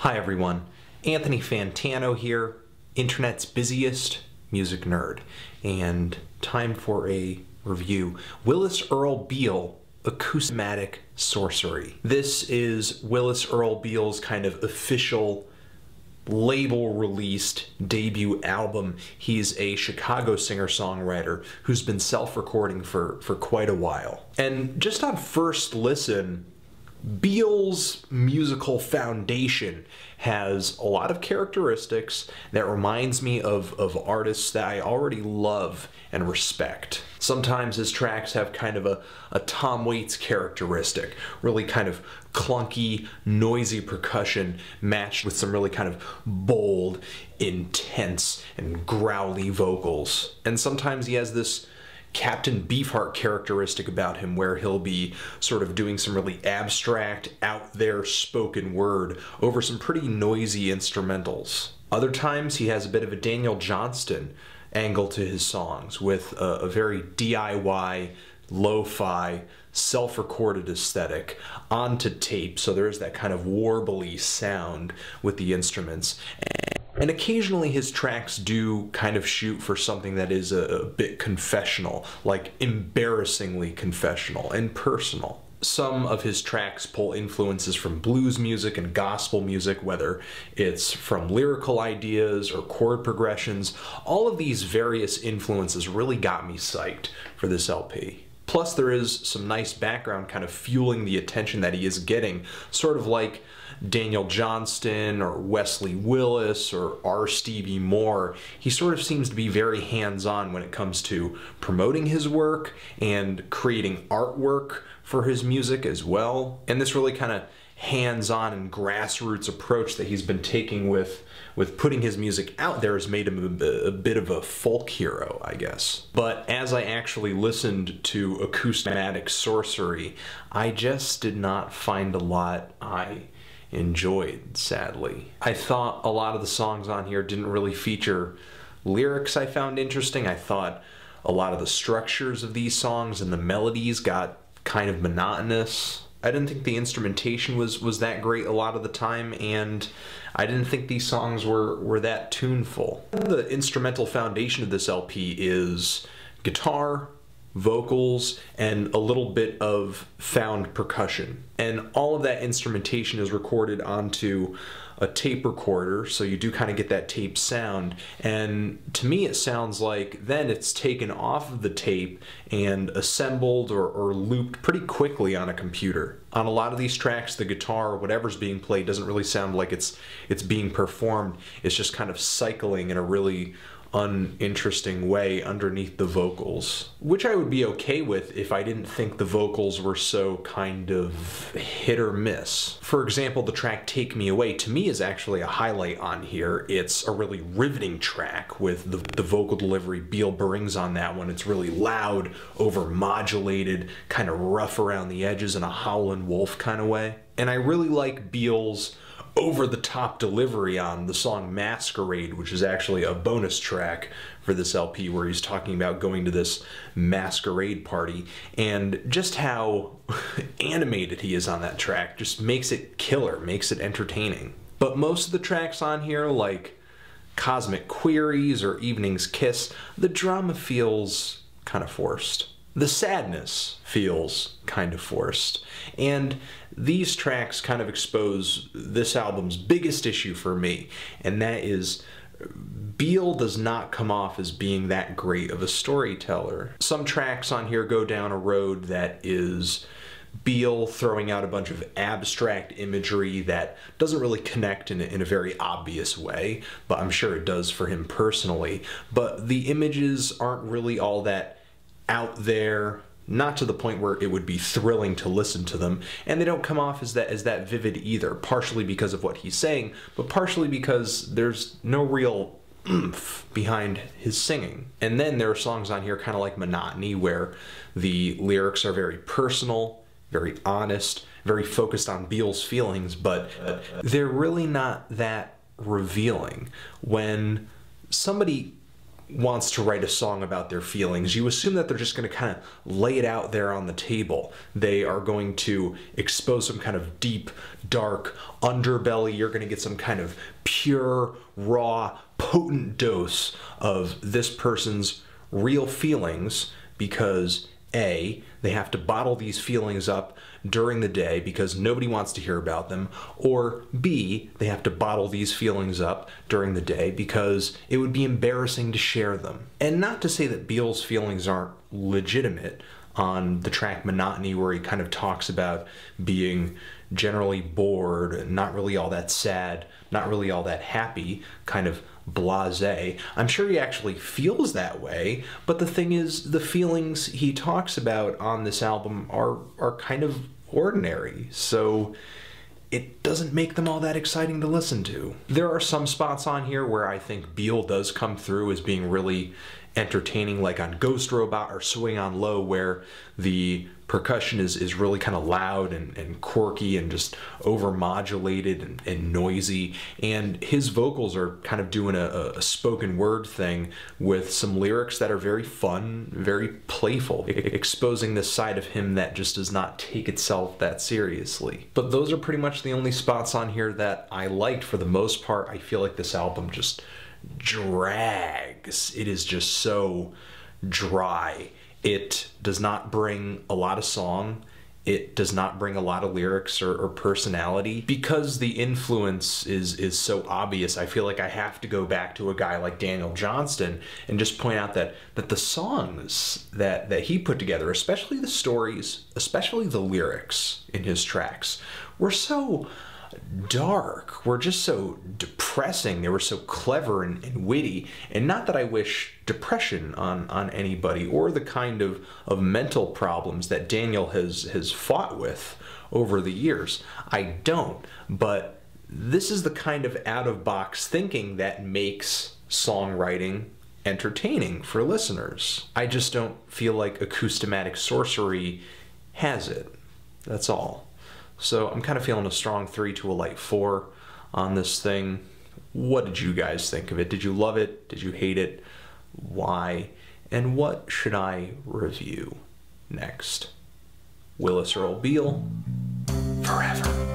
Hi everyone, Anthony Fantano here, internet's busiest music nerd, and time for a review. Willis Earl Beal Acousmatic Sorcery. This is Willis Earl Beal's kind of official label-released debut album. He's a Chicago singer-songwriter who's been self-recording for quite a while. And just on first listen, Beal's musical foundation has a lot of characteristics that reminds me of artists that I already love and respect. Sometimes his tracks have kind of a Tom Waits characteristic, really kind of clunky, noisy percussion matched with some really kind of bold, intense, and growly vocals. And sometimes he has this Captain Beefheart characteristic about him where he'll be sort of doing some really abstract, out there spoken word over some pretty noisy instrumentals. Other times he has a bit of a Daniel Johnston angle to his songs with a very DIY, lo-fi, self-recorded aesthetic onto tape, so there's that kind of warbly sound with the instruments. And occasionally his tracks do kind of shoot for something that is a bit confessional, like embarrassingly confessional and personal. Some of his tracks pull influences from blues music and gospel music, whether it's from lyrical ideas or chord progressions. All of these various influences really got me psyched for this LP. Plus there is some nice background kind of fueling the attention that he is getting, sort of like Daniel Johnston or Wesley Willis or R. Stevie Moore. He sort of seems to be very hands-on when it comes to promoting his work and creating artwork for his music as well. And this really kind of hands-on and grassroots approach that he's been taking with putting his music out there has made him a bit of a folk hero, I guess. But as I actually listened to Acousmatic Sorcery, I just did not find a lot I enjoyed, sadly. I thought a lot of the songs on here didn't really feature lyrics I found interesting. I thought a lot of the structures of these songs and the melodies got kind of monotonous. I didn't think the instrumentation was that great a lot of the time, and I didn't think these songs were that tuneful. The instrumental foundation of this LP is guitar, vocals, and a little bit of found percussion. And all of that instrumentation is recorded onto a tape recorder, so you do kind of get that tape sound. And to me it sounds like then it's taken off of the tape and assembled or looped pretty quickly on a computer. On a lot of these tracks, the guitar or whatever's being played doesn't really sound like it's being performed. It's just kind of cycling in a really uninteresting way underneath the vocals, which I would be okay with if I didn't think the vocals were so kind of hit or miss. For example, the track Take Me Away to me is actually a highlight on here. It's a really riveting track with the vocal delivery Beal brings on that one. It's really loud, over-modulated, kind of rough around the edges in a Howlin' Wolf kind of way. And I really like Beal's over-the-top delivery on the song Masquerade, which is actually a bonus track for this LP where he's talking about going to this masquerade party, and just how animated he is on that track just makes it killer, makes it entertaining. But most of the tracks on here, like Cosmic Queries or Evening's Kiss, the drama feels kind of forced. The sadness feels kind of forced. And these tracks kind of expose this album's biggest issue for me, and that is Beal does not come off as being that great of a storyteller. Some tracks on here go down a road that is Beal throwing out a bunch of abstract imagery that doesn't really connect in a very obvious way, but I'm sure it does for him personally. But the images aren't really all that out there, not to the point where it would be thrilling to listen to them, and they don't come off as that vivid either, partially because of what he's saying, but partially because there's no real oomph behind his singing. And then there are songs on here kind of like Monotony, where the lyrics are very personal, very honest, very focused on Beal's feelings, but they're really not that revealing. When somebody wants to write a song about their feelings, you assume that they're just going to kind of lay it out there on the table. They are going to expose some kind of deep, dark underbelly. You're going to get some kind of pure, raw, potent dose of this person's real feelings because A, they have to bottle these feelings up during the day because nobody wants to hear about them, or B, they have to bottle these feelings up during the day because it would be embarrassing to share them. And not to say that Beal's feelings aren't legitimate. On the track Monotony, where he kind of talks about being generally bored, not really all that sad, not really all that happy, kind of blasé. I'm sure he actually feels that way, but the thing is, the feelings he talks about on this album are kind of ordinary, so it doesn't make them all that exciting to listen to. There are some spots on here where I think Beal does come through as being really entertaining, like on Ghost Robot or Swing on Low, where the percussion is really kind of loud and quirky and just over-modulated and noisy, and his vocals are kind of doing a spoken word thing with some lyrics that are very fun, very playful, exposing this side of him that just does not take itself that seriously. But those are pretty much the only spots on here that I liked. For the most part, I feel like this album just drags. It is just so dry. It does not bring a lot of song. It does not bring a lot of lyrics or personality. Because the influence is so obvious, I feel like I have to go back to a guy like Daniel Johnston and just point out that the songs that he put together, especially the stories, especially the lyrics in his tracks, were so dark, were just so depressing. They were so clever and witty. And not that I wish depression on anybody or the kind of mental problems that Daniel has fought with over the years. I don't. But this is the kind of out-of-box thinking that makes songwriting entertaining for listeners. I just don't feel like Acousmatic Sorcery has it. That's all. So I'm kind of feeling a strong 3 to a light 4 on this thing. What did you guys think of it? Did you love it? Did you hate it? Why? And what should I review next? Willis Earl Beal, forever.